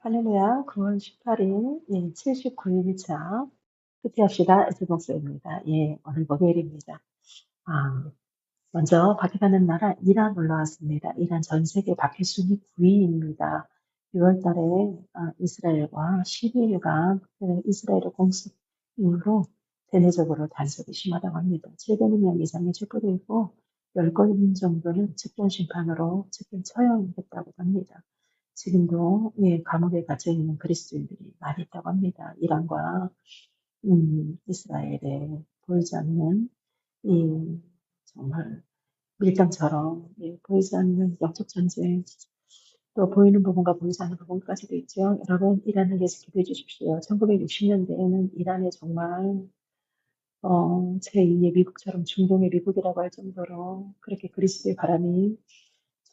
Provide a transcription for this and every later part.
할렐루야, 9월 18일, 79일차, 후퇴합시다. 에스목사입니다. 오늘 목요일입니다. 먼저 밖에 가는 나라 이란 올라왔습니다. 이란 전 세계 박해 순위 9위입니다. 6월 달에 이스라엘과 12일간 이스라엘의 공습 이후로 대내적으로 단속이 심하다고 합니다. 700명 이상이 체포되어 있고 10건 정도는 집권 심판으로 집권 처형됐다고 합니다. 지금도 감옥에 갇혀 있는 그리스도인들이 많이 있다고 합니다. 이란과 이스라엘에 보이지 않는 이 정말 밀당처럼 보이지 않는 영적 전쟁, 또 보이는 부분과 보이지 않는 부분까지도 있죠. 여러분, 이란을 위해서 기도해 주십시오. 1960년대에는 이란에 정말 제2의 미국처럼 중동의 미국이라고 할 정도로 그렇게 그리스도의 바람이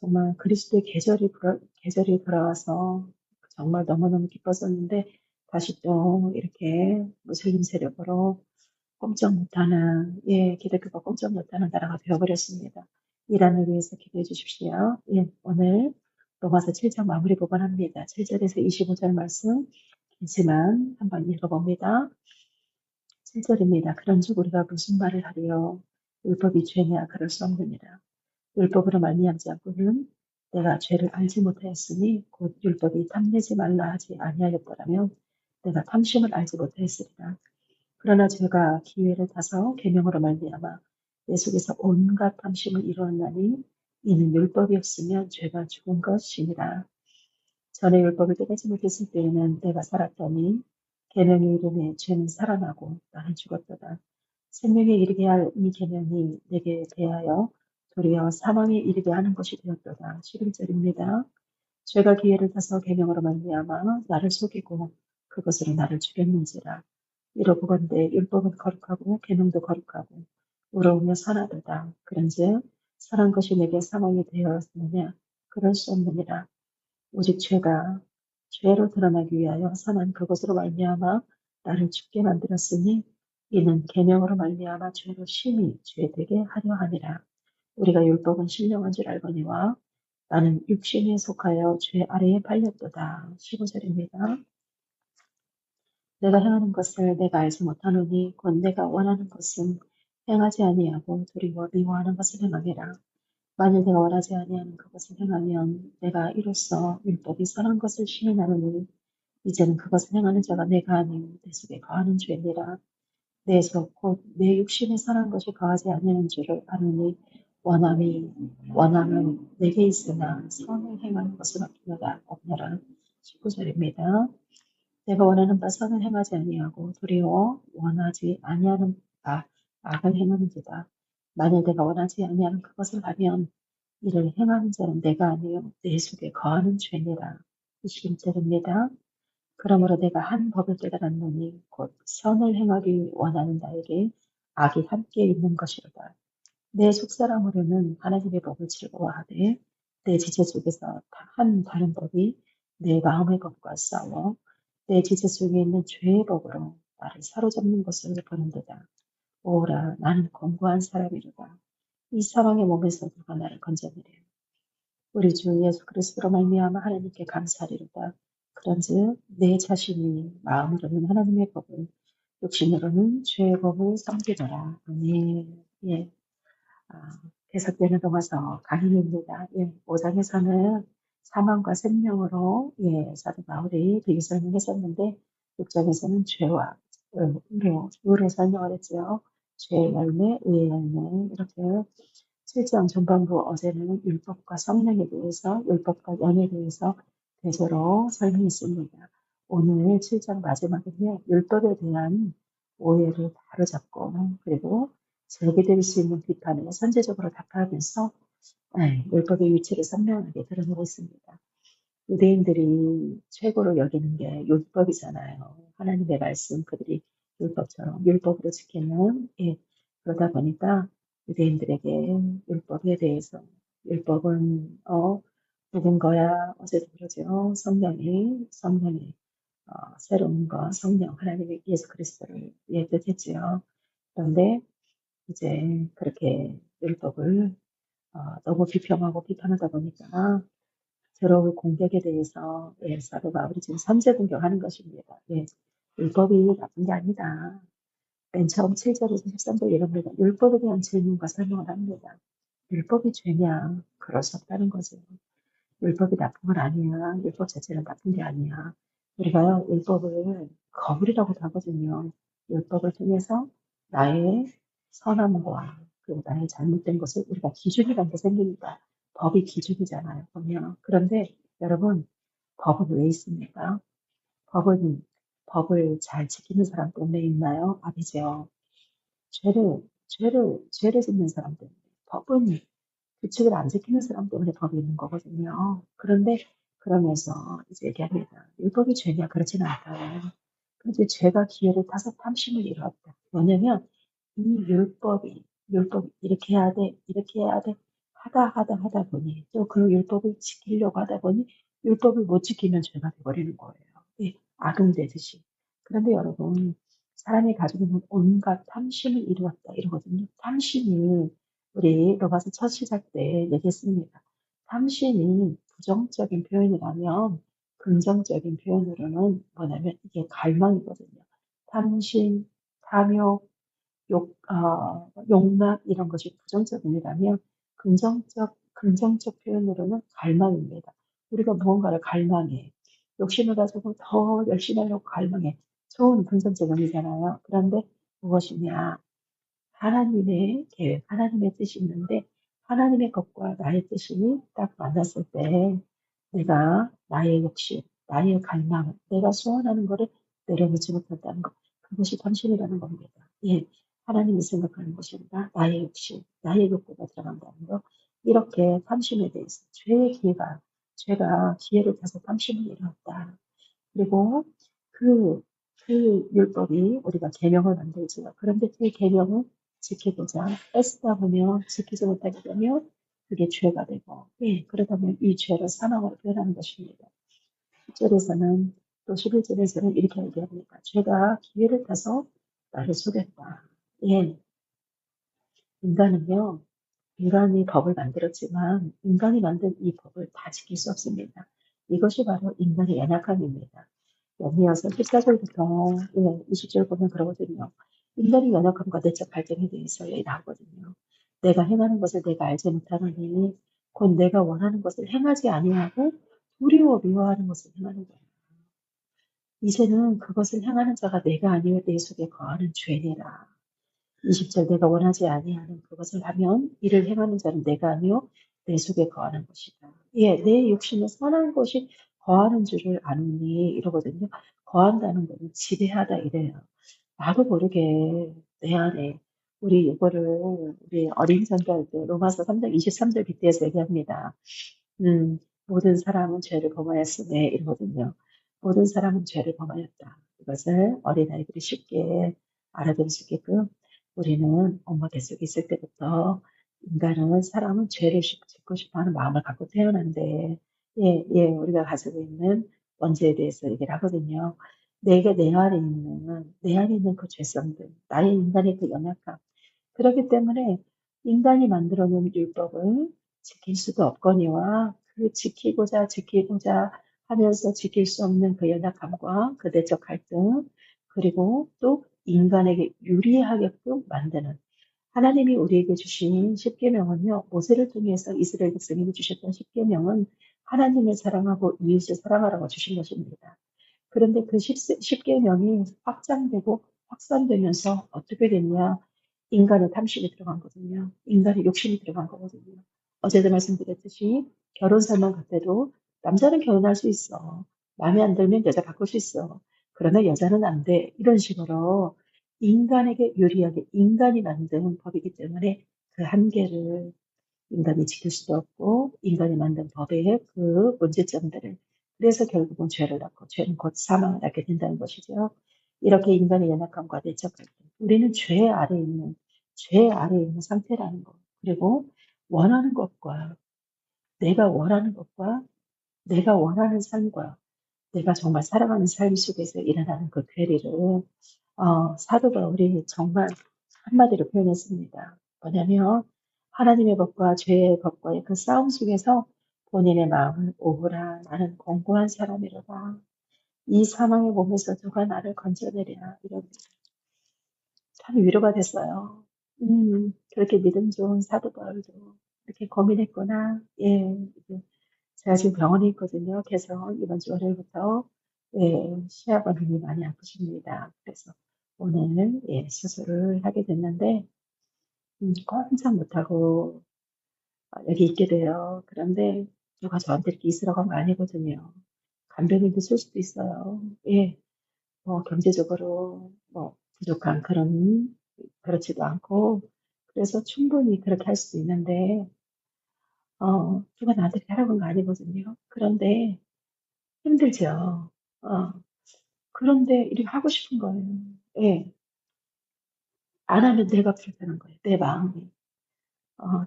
정말 그리스도의 계절이 돌아와서 정말 너무너무 기뻤었는데 다시 또 이렇게 무슬림 세력으로 꼼짝 못하는, 기독교가 꼼짝 못하는 나라가 되어버렸습니다. 이란을 위해서 기도해 주십시오. 오늘 로마서 7장 마무리 부분합니다. 7절에서 25절 말씀 길지만 한번 읽어봅니다. 7절입니다. 그런즉 우리가 무슨 말을 하리요? 율법이 죄냐? 그럴 수 없느니라. 율법으로 말미암지 않고는 내가 죄를 알지 못하였으니 곧 율법이 탐내지 말라 하지 아니하였더라면 내가 탐심을 알지 못하였으리라. 그러나 제가 기회를 타서 계명으로 말미암아 내 속에서 온갖 탐심을 이루었나니 이는 율법이 없으면 죄가 죽은 것이니라. 전에 율법을 깨닫지 못했을 때에는 내가 살았더니 계명의 이름에 죄는 살아나고 나는 죽었도다. 생명에 이르게 할 이 계명이 내게 대하여 도리어 사망에 이르게 하는 것이 되었도다. 11절입니다. 죄가 기회를 타서 계명으로 말미암아 나를 속이고 그것으로 나를 죽였는지라. 이러고건대 율법은 거룩하고 계명도 거룩하고 의로우며 선하도다. 그런즉 선한 것이 내게 사망이 되었느냐? 그럴 수 없느니라. 오직 죄로 드러나기 위하여 선한 그것으로 말미암아 나를 죽게 만들었으니 이는 계명으로 말미암아 죄로 심히 죄되게 하려 함이라. 우리가 율법은 신령한 줄 알거니와 나는 육신에 속하여 죄 아래에 팔렸도다. 15절입니다. 내가 행하는 것을 내가 알지 못하노니 곧 내가 원하는 것은 행하지 아니하고 도리어 미워하는 것을 행함이라. 만일 내가 원하지 아니하는 그것을 행하면 내가 이로써 율법이 선한 것을 시인하노니 이제는 그것을 행하는 자가 내가 아니요 내 속에 거하는 죄니라. 내 속 곧 내 육신에 선한 것이 거하지 아니하는 줄을 아노니 원함은 내게 있으나 선을 행하는 것은 없느라. 19절입니다. 내가 원하는 바 선을 행하지 아니하고 도리어 원하지 아니하는 바 악을 행하는도다. 만일 내가 원하지 아니하는 그것을 하면 이를 행하는 자는 내가 아니요 내 속에 거하는 죄니라. 21절입니다. 그러므로 내가 한 법을 깨달았노니 곧 선을 행하기 원하는 나에게 악이 함께 있는 것이로다. 내 속사람으로는 하나님의 법을 즐거워하되 내 지체 속에서 한 다른 법이 내 마음의 법과 싸워 내 지체 속에 있는 죄의 법으로 나를 사로잡는 것을 보는도다. 오라 나는 권고한 사람이로다. 이 사망의 몸에서 누가 나를 건져내려. 우리 주 예수 그리스도로 말미암아 하나님께 감사하리로다. 그런즉 내 자신이 마음으로는 하나님의 법을 육신으로는 죄의 법을 섬기더라. 아멘. 계속되는 동화서 강의입니다. 5장에서는 사망과 생명으로 사도 바울이 되게 설명했었는데 6장에서는 죄와 의로 설명을 했죠. 죄의 열매, 의의 열매 이렇게 7장 전반부 어제는 율법과 성령에 대해서 율법과 영에 대해서 대조로 설명했습니다. 오늘 7장 마지막은요. 율법에 대한 오해를 바로잡고 그리고 제기될 수 있는 비판에 선제적으로 답하면서 율법의 위치를 선명하게 드러내고 있습니다. 유대인들이 최고로 여기는 게 율법이잖아요. 하나님의 말씀, 그들이 율법처럼 율법으로 지키는 그러다 보니까 유대인들에게 율법에 대해서 율법은 누군 거야 어제도 그러죠. 성령이 새로운 것 성령 하나님의 예수 그리스도를 뜻했지요. 그런데 이제 그렇게 율법을 너무 비평하고 비판하다 보니까 들어올 공격에 대해서 사도가 우리 지금 선제 공격하는 것입니다. 율법이 나쁜 게 아니다. 맨 처음 7절에서 13절 이런 데 율법에 대한 질문과 설명을 합니다. 율법이 죄냐? 그럴 수 없다는 거죠. 율법이 나쁜 건 아니야. 율법 자체는 나쁜 게 아니야. 우리가요, 율법을 거울이라고도 하거든요. 율법을 통해서 나의 선함과 그리고 나의 잘못된 것을 우리가 기준이라는 게 생기니까 법이 기준이잖아요. 보면. 그런데 여러분, 법은 왜 있습니까? 법은 법을 잘 지키는 사람 때문에 있나요? 아니죠. 죄를 짓는 사람 때문에. 법은 규칙을 안 지키는 사람 때문에 법이 있는 거거든요. 그런데 그러면서 이제 얘기합니다. 율법이 죄냐? 그렇지는 않다요. 그런데 죄가 기회를 타서 탐심을 이루었다. 뭐냐면 이 율법이 이렇게 해야 돼, 이렇게 해야 돼 하다 보니 또 그 율법을 지키려고 하다 보니 율법을 못 지키면 죄가 돼버리는 거예요. 악용되듯이. 그런데 여러분 사람이 가지고 있는 온갖 탐심을 이루었다 이러거든요. 탐심이 우리 로마서 첫 시작 때 얘기했습니다. 탐심이 부정적인 표현이라면 긍정적인 표현으로는 뭐냐면 이게 갈망이거든요. 탐심, 탐욕, 욕망 이런 것이 부정적인이라면 긍정적 표현으로는 갈망입니다. 우리가 무언가를 갈망해. 욕심을 가지고 더 열심히 하려고 갈망해. 좋은 긍정적 의미잖아요. 그런데 무엇이냐? 하나님의 계획, 하나님의 뜻이 있는데 하나님의 것과 나의 뜻이 딱 만났을 때 내가 나의 욕심, 나의 갈망, 내가 소원하는 것을 내려놓지 못한다는 것. 그것이 탐심이라는 겁니다. 하나님이 생각하는 것이 아니라 나의 욕심, 나의 욕구가 들어간다는 것. 이렇게 탐심에 대해서 죄가 기회를 타서 탐심을 이루었다. 그리고 그, 그 율법이 우리가 계명을 만들지요. 그런데 그 계명을 지키고자 애쓰다 보면 지키지 못하게 되면 그게 죄가 되고, 그러다 보면 이 죄를 사망으로 표현하는 것입니다. 10절에서는 또 11절에서는 이렇게 얘기합니다. 죄가 기회를 타서 나를 속였다. 인간은요, 인간이 법을 만들었지만 인간이 만든 이 법을 다 지킬 수 없습니다. 이것이 바로 인간의 연약함입니다. 연이어서 14절부터 20절 보면 그러거든요. 인간의 연약함과 내적 발전에 대해서 나오거든요. 내가 행하는 것을 내가 알지 못하느니 곧 내가 원하는 것을 행하지 아니하고 두려워 미워하는 것을 행하는 거예요. 이제는 그것을 행하는 자가 내가 아니요 내 속에 거하는 죄니라. 20절 내가 원하지 아니하는 그것을 하면 이를 행하는 자는 내가 아니요 내 속에 거하는 것이다. 내 욕심에 선한 것이 거하는 줄을 아느니 이러거든요. 거한다는 거는 지배하다 이래요. 나도 모르게 내 안에 우리 어린 전도할 때 로마서 3장 23절 빗대에서 얘기합니다. 모든 사람은 죄를 범하였으네 이러거든요. 모든 사람은 죄를 범하였다. 이것을 어린아이들이 쉽게 알아들을 수 있게끔 우리는 엄마 뱃속에 있을 때부터 사람은 죄를 짓고 싶어 하는 마음을 갖고 태어난데, 우리가 가지고 있는 원죄에 대해서 얘기를 하거든요. 내 안에 있는 그 죄성들, 나의 인간의 그 연약함. 그렇기 때문에 인간이 만들어 놓은 율법을 지킬 수도 없거니와 지키고자 하면서 지킬 수 없는 그 연약함과 그 내적 갈등, 그리고 또 인간에게 유리하게끔 만드는 하나님이 우리에게 주신 십계명은요, 모세를 통해서 이스라엘 백성에게 주셨던 십계명은 하나님을 사랑하고 이웃을 사랑하라고 주신 것입니다. 그런데 그 십계명이 확장되고 확산되면서 어떻게 됐냐? 인간의 탐심이 들어간 거거든요. 인간의 욕심이 들어간 거거든요. 어제도 말씀드렸듯이 결혼 생활 같아도 남자는 결혼할 수 있어. 마음에 안 들면 여자 바꿀 수 있어. 그러나 여자는 안 돼. 이런 식으로 인간에게 유리하게 인간이 만든 법이기 때문에 그 한계를 인간이 지킬 수도 없고 인간이 만든 법의 그 문제점들을 그래서 결국은 죄를 낳고 죄는 곧 사망을 낳게 된다는 것이죠. 이렇게 인간의 연약함과 내적 갈등 우리는 죄 아래에 있는 상태라는 것 그리고 원하는 것과 내가 원하는 것과 내가 원하는 삶과 내가 정말 살아가는 삶 속에서 일어나는 그 괴리를 사도 바울이 정말 한마디로 표현했습니다. 뭐냐면 하나님의 법과 죄의 법과의 그 싸움 속에서 본인의 마음을 오호라. 나는 공고한 사람이로다. 이 사망의 몸에서 누가 나를 건져내랴. 이런 참 위로가 됐어요. 그렇게 믿음 좋은 사도 바울도 이렇게 고민했구나. 예, 이제 제가 지금 병원에 있거든요. 그래서 이번 주 월요일부터 예, 시아버님이 많이 아프십니다. 그래서 오늘 예, 수술을 하게 됐는데 꼼짝 못하고 여기 있게 돼요. 그런데 누가 저한테 이렇게 있으라고 한 거 아니거든요. 간병인도 쓸 수도 있어요. 예, 뭐 경제적으로 뭐 부족한 그런 그렇지도 않고 그래서 충분히 그렇게 할 수도 있는데 누가 나한테 하라고 한 거 아니거든요. 그런데 힘들죠. 어, 그런데 이렇게 하고 싶은 거예요. 예, 안 하면 내가 불편한 거예요. 내 마음이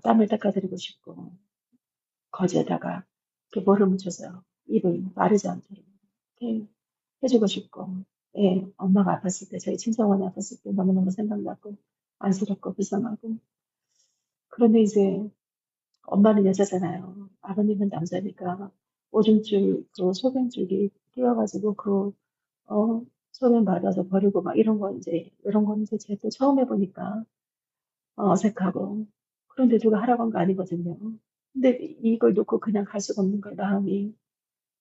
땀을 닦아드리고 싶고 거제다가 이렇게 뭐를 묻혀서 입을 마르지 않도록 이렇게 해주고 싶고 예, 엄마가 아팠을 때 저희 친정어머니 아팠을 때 너무너무 생각나고 안쓰럽고 불쌍하고 그런데 이제 엄마는 여자잖아요. 아버님은 남자니까 오줌줄 그 소변줄이 끼어가지고 소변 받아서 버리고 막 이런 거 이제 이런 건 이제 제가 또 처음 해보니까 어색하고 그런데 누가 하라고 한 거 아니거든요. 근데 이걸 놓고 그냥 갈 수가 없는 거예요. 마음이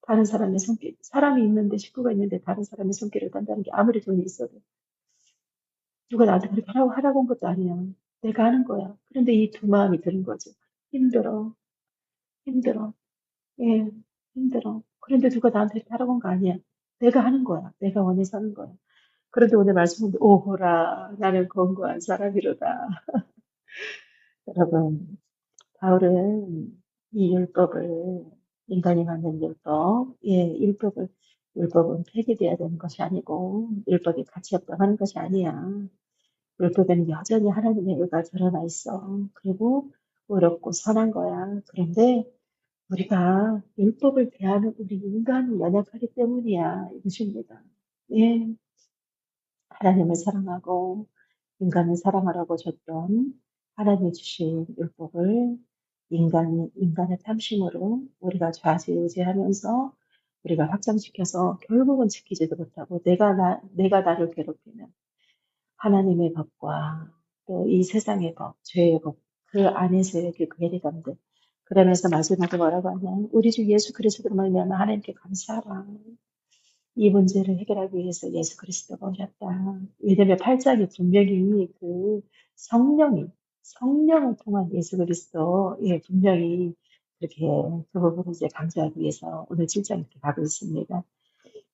다른 사람의 손길 사람이 있는데 식구가 있는데 다른 사람의 손길을 딴다는 게 아무리 돈이 있어도 누가 나한테 그렇게 하라고 한 것도 아니야. 내가 하는 거야. 그런데 이 두 마음이 드는 거죠. 힘들어, 힘들어, 예, 힘들어. 그런데 누가 나한테 이렇게 하라고 한 거 아니야. 내가 하는 거야. 내가 원해서 하는 거야. 그런데 오늘 말씀은 오호라 나는 권고한 사람이로다. 여러분, 바울은 이 율법을 인간이 만든 율법, 예, 율법은 폐기돼야 되는 것이 아니고 율법이 가치 없다고 는 것이 아니야. 율법에는 여전히 하나님의 의가 드러나 있어. 그리고 의롭고 선한 거야. 그런데 우리가 율법을 대하는 우리 인간이 연약하기 때문이야. 이것입니다. 예, 하나님을 사랑하고 인간을 사랑하라고 줬던 하나님이 주신 율법을 인간의 탐심으로 우리가 좌지우지하면서 우리가 확장시켜서 결국은 지키지도 못하고 내가 나를 괴롭히는 하나님의 법과 또 이 세상의 법, 죄의 법, 그 안에서의 그 괴리감들. 그러면서 마지막에 뭐라고 하냐. 우리 주 예수 그리스도로 말미암아 하나님께 감사하라. 이 문제를 해결하기 위해서 예수 그리스도가 오셨다. 왜냐면 8장이 분명히 그 성령을 통한 예수 그리스도, 예, 분명히 그렇게 그 부분을 이제 강조하기 위해서 오늘 7장 이렇게 가고 있습니다.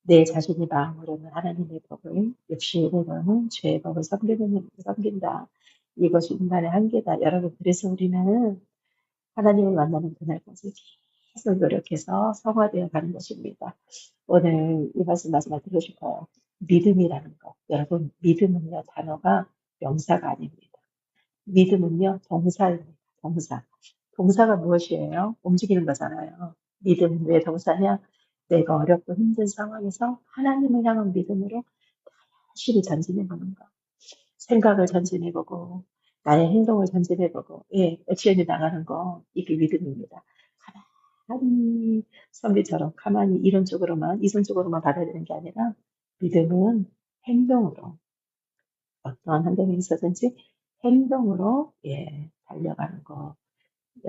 내 자신이 마음으로는 하나님의 법을, 육신으로는 죄의 법을 섬긴다. 이것이 인간의 한계다. 여러분, 그래서 우리는 하나님을 만나는 그날까지 계속 노력해서 성화되어 가는 것입니다. 오늘 이 말씀 마지막 드리고 싶어요. 믿음이라는 것. 여러분, 믿음은요, 단어가 명사가 아닙니다. 믿음은요, 동사입니다. 동사. 동사가 무엇이에요? 움직이는 거잖아요. 믿음은 왜 동사냐? 내가 어렵고 힘든 상황에서 하나님을 향한 믿음으로 확실히 전진해보는 거. 생각을 전진해보고, 나의 행동을 전진해보고, 예, 액션이 나가는 거, 이게 믿음입니다. 가만히 선비처럼 가만히 이론적으로만, 이성적으로만 받아들이는 게 아니라, 믿음은 행동으로, 어떠한 환경에 있어든지 행동으로, 예, 달려가는 거.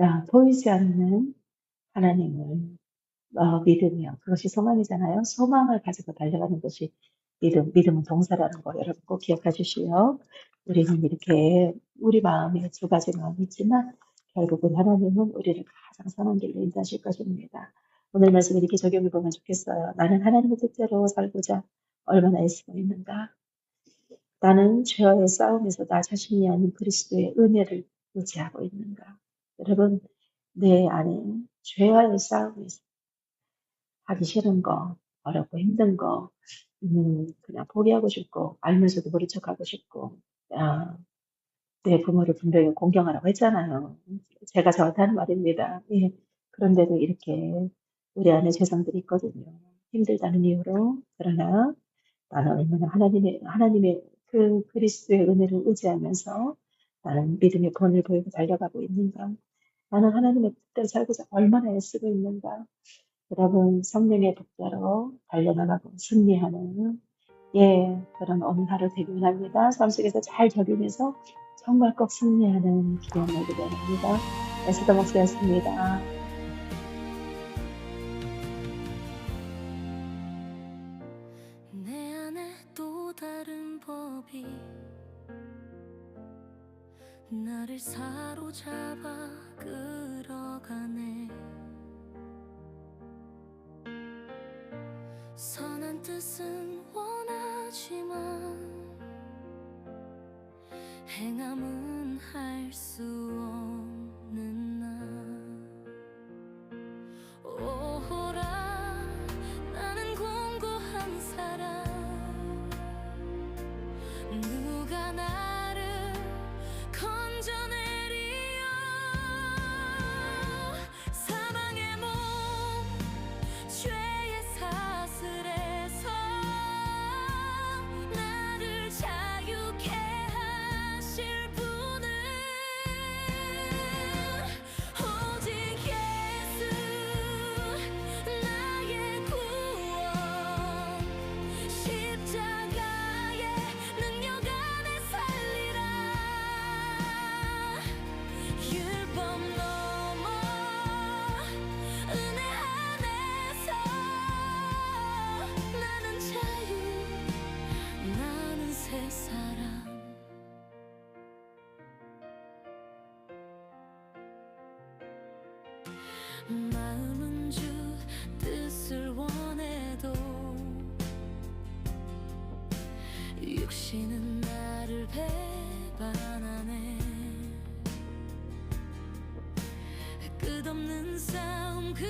야, 보이지 않는 하나님을 믿으며, 그것이 소망이잖아요. 소망을 가지고 달려가는 것이 믿음은 동사라는 거 여러분 꼭 기억하십시오. 우리는 이렇게 우리 마음에 두 가지 마음이 있지만 결국은 하나님은 우리를 가장 선한 길로 인도하실 것입니다. 오늘 말씀 이렇게 적용해 보면 좋겠어요. 나는 하나님의 뜻대로 살고자 얼마나 애쓰고 있는가? 나는 죄와의 싸움에서 나 자신이 아닌 그리스도의 은혜를 의지하고 있는가? 여러분, 내 안에 죄와의 싸움에서 하기 싫은 거, 어렵고 힘든 거, 그냥 포기하고 싶고, 알면서도 모른 척하고 싶고, 아, 내 부모를 분명히 공경하라고 했잖아요. 제가 저한테 하는 말입니다. 예. 그런데도 이렇게 우리 안에 죄성들이 있거든요. 힘들다는 이유로. 그러나 나는 얼마나 하나님의 그 그리스도의 은혜를 의지하면서 나는 믿음의 본을 보이고 달려가고 있는가. 나는 하나님의 뜻대로 살고자 얼마나 애쓰고 있는가. 여러분 성령의 독자로 달려나가고 승리하는 그런 어느 하루 되기 원합니다. 삶 속에서 잘 적용해서 정말 꼭 승리하는 귀한 날 되기 원합니다. 에스더 목사였습니다. 내 안에 또 다른 법이 나를 사로잡아 끌어가네. 선한 뜻은 원하지만 행함은 할 수 없는 나. 오호라 나는 공고한 사람, 누가 나를 건져내리요. 사망의 몸 죄의 사슬에서 나를 자유케 하실 분은 오직 예수 나의 구원, 십자가의 능력 안에 살리라. 율법 넘어 은혜 안에서 나는 자유, 나는 새 사람. 마음은 주 뜻을 원해도 육신은 나를 배반하네. 끝없는 싸움 그